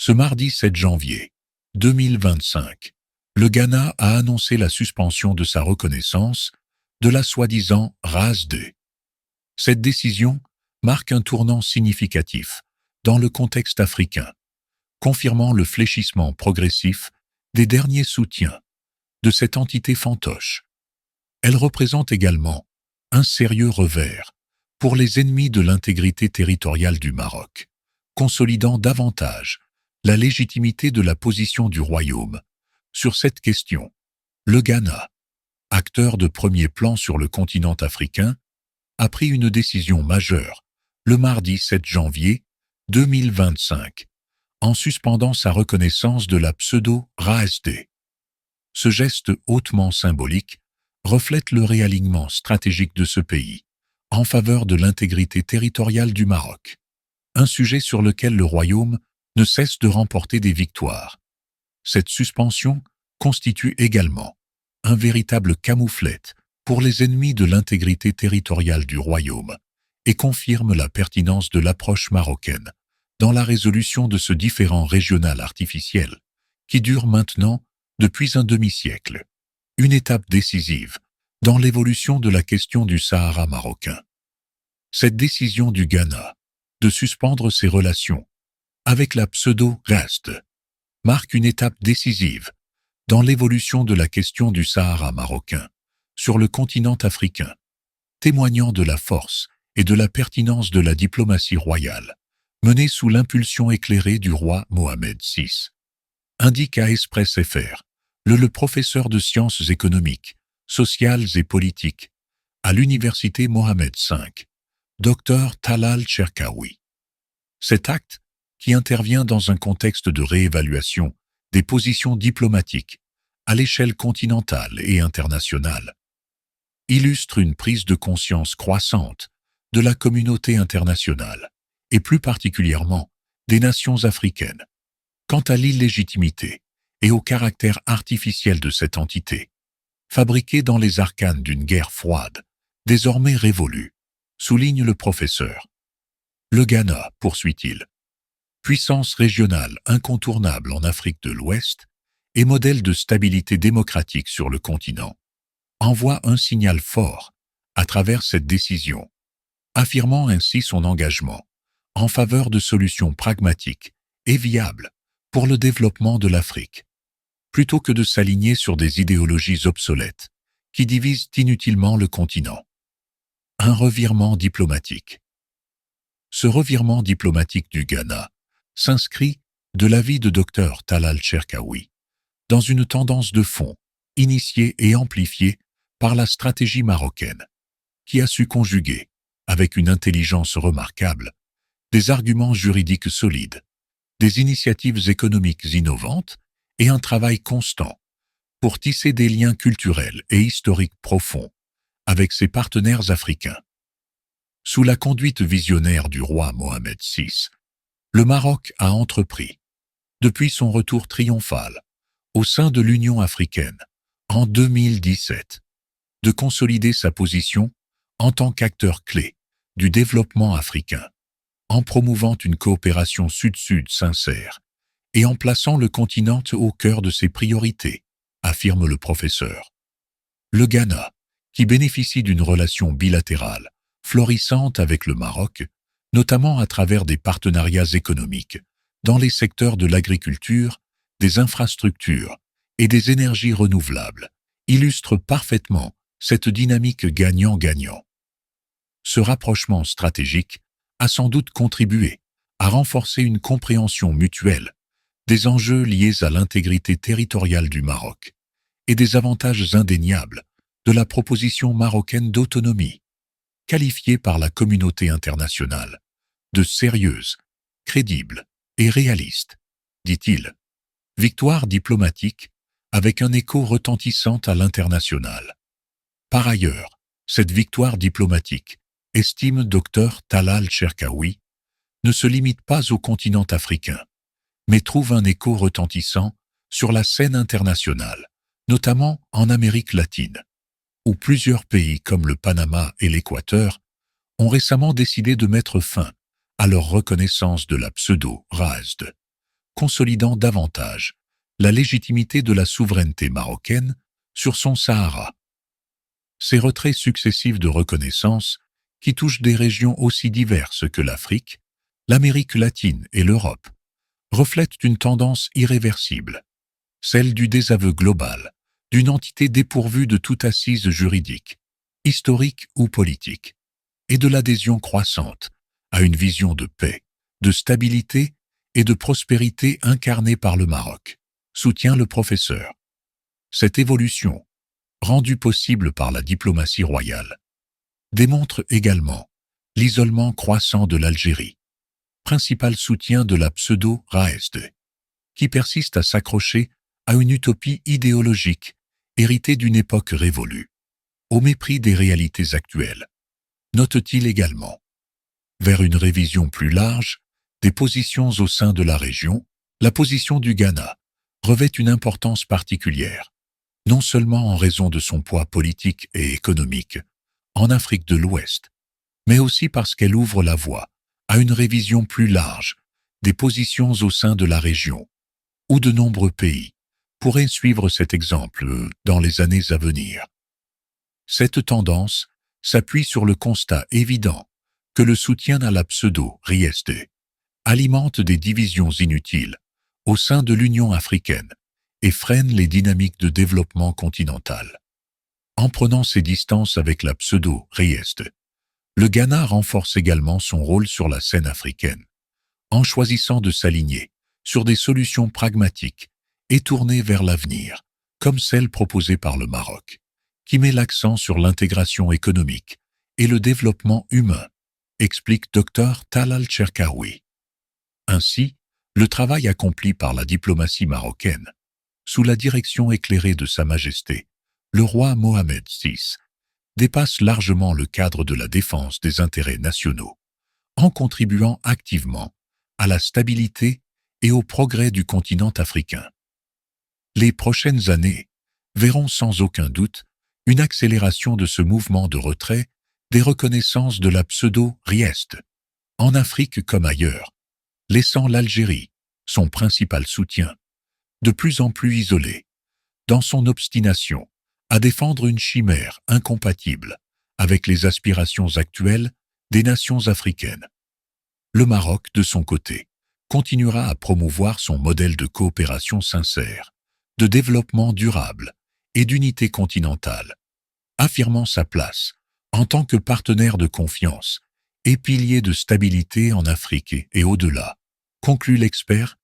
Ce mardi 7 janvier 2025, le Ghana a annoncé la suspension de sa reconnaissance de la soi-disant race D. Cette décision marque un tournant significatif dans le contexte africain, confirmant le fléchissement progressif des derniers soutiens de cette entité fantoche. Elle représente également un sérieux revers pour les ennemis de l'intégrité territoriale du Maroc, consolidant davantage la légitimité de la position du royaume sur cette question. Le Ghana, acteur de premier plan sur le continent africain, a pris une décision majeure le mardi 7 janvier 2025 en suspendant sa reconnaissance de la pseudo-RASD. Ce geste hautement symbolique reflète le réalignement stratégique de ce pays en faveur de l'intégrité territoriale du Maroc, un sujet sur lequel le royaume ne cesse de remporter des victoires. Cette suspension constitue également un véritable camouflette pour les ennemis de l'intégrité territoriale du royaume et confirme la pertinence de l'approche marocaine dans la résolution de ce différend régional artificiel qui dure maintenant depuis un demi-siècle, une étape décisive dans l'évolution de la question du Sahara marocain. Cette décision du Ghana de suspendre ses relations avec la pseudo-RASD marque une étape décisive dans l'évolution de la question du Sahara marocain sur le continent africain, témoignant de la force et de la pertinence de la diplomatie royale menée sous l'impulsion éclairée du roi Mohamed VI. Indique à Express FR le professeur de sciences économiques, sociales et politiques à l'université Mohamed V, Dr Talal Cherkaoui. Cet acte, qui intervient dans un contexte de réévaluation des positions diplomatiques à l'échelle continentale et internationale, illustre une prise de conscience croissante de la communauté internationale, et plus particulièrement des nations africaines, quant à l'illégitimité et au caractère artificiel de cette entité, fabriquée dans les arcanes d'une guerre froide, désormais révolue, souligne le professeur. Le Ghana, poursuit-il, puissance régionale incontournable en Afrique de l'Ouest et modèle de stabilité démocratique sur le continent, envoie un signal fort à travers cette décision, affirmant ainsi son engagement en faveur de solutions pragmatiques et viables pour le développement de l'Afrique, plutôt que de s'aligner sur des idéologies obsolètes qui divisent inutilement le continent. Un revirement diplomatique. Ce revirement diplomatique du Ghana s'inscrit, de l'avis de Dr Talal Cherkaoui, dans une tendance de fond, initiée et amplifiée par la stratégie marocaine, qui a su conjuguer, avec une intelligence remarquable, des arguments juridiques solides, des initiatives économiques innovantes et un travail constant pour tisser des liens culturels et historiques profonds avec ses partenaires africains. Sous la conduite visionnaire du roi Mohamed VI, le Maroc a entrepris, depuis son retour triomphal au sein de l'Union africaine en 2017, de consolider sa position en tant qu'acteur clé du développement africain, en promouvant une coopération sud-sud sincère et en plaçant le continent au cœur de ses priorités, affirme le professeur. Le Ghana, qui bénéficie d'une relation bilatérale florissante avec le Maroc, notamment à travers des partenariats économiques dans les secteurs de l'agriculture, des infrastructures et des énergies renouvelables, illustre parfaitement cette dynamique gagnant-gagnant. Ce rapprochement stratégique a sans doute contribué à renforcer une compréhension mutuelle des enjeux liés à l'intégrité territoriale du Maroc et des avantages indéniables de la proposition marocaine d'autonomie, qualifiée par la communauté internationale de sérieuse, crédible et réaliste, dit-il. Victoire diplomatique avec un écho retentissant à l'international. Par ailleurs, cette victoire diplomatique, estime Dr Talal Cherkaoui, ne se limite pas au continent africain, mais trouve un écho retentissant sur la scène internationale, notamment en Amérique latine, où plusieurs pays comme le Panama et l'Équateur ont récemment décidé de mettre fin à leur reconnaissance de la pseudo-RASD, consolidant davantage la légitimité de la souveraineté marocaine sur son Sahara. Ces retraits successifs de reconnaissance, qui touchent des régions aussi diverses que l'Afrique, l'Amérique latine et l'Europe, reflètent une tendance irréversible, celle du désaveu global, d'une entité dépourvue de toute assise juridique, historique ou politique, et de l'adhésion croissante à une vision de paix, de stabilité et de prospérité incarnée par le Maroc, soutient le professeur. Cette évolution, rendue possible par la diplomatie royale, démontre également l'isolement croissant de l'Algérie, principal soutien de la pseudo-RASD, qui persiste à s'accrocher à une utopie idéologique héritée d'une époque révolue, au mépris des réalités actuelles, note-t-il également. Vers une révision plus large des positions au sein de la région, la position du Ghana revêt une importance particulière, non seulement en raison de son poids politique et économique en Afrique de l'Ouest, mais aussi parce qu'elle ouvre la voie à une révision plus large des positions au sein de la région, où de nombreux pays pourraient suivre cet exemple dans les années à venir. Cette tendance s'appuie sur le constat évident que le soutien à la pseudo-RISD alimente des divisions inutiles au sein de l'Union africaine et freine les dynamiques de développement continental. En prenant ses distances avec la pseudo-RISD, le Ghana renforce également son rôle sur la scène africaine, en choisissant de s'aligner sur des solutions pragmatiques et tournées vers l'avenir, comme celle proposée par le Maroc, qui met l'accent sur l'intégration économique et le développement humain, explique Dr Talal Cherkaoui. Ainsi, le travail accompli par la diplomatie marocaine, sous la direction éclairée de Sa Majesté, le roi Mohamed VI, dépasse largement le cadre de la défense des intérêts nationaux, en contribuant activement à la stabilité et au progrès du continent africain. Les prochaines années verront sans aucun doute une accélération de ce mouvement de retrait des reconnaissances de la pseudo-RISD, en Afrique comme ailleurs, laissant l'Algérie, son principal soutien, de plus en plus isolée, dans son obstination à défendre une chimère incompatible avec les aspirations actuelles des nations africaines. Le Maroc, de son côté, continuera à promouvoir son modèle de coopération sincère, de développement durable et d'unité continentale, affirmant sa place en tant que partenaire de confiance et pilier de stabilité en Afrique et au-delà, conclut l'expert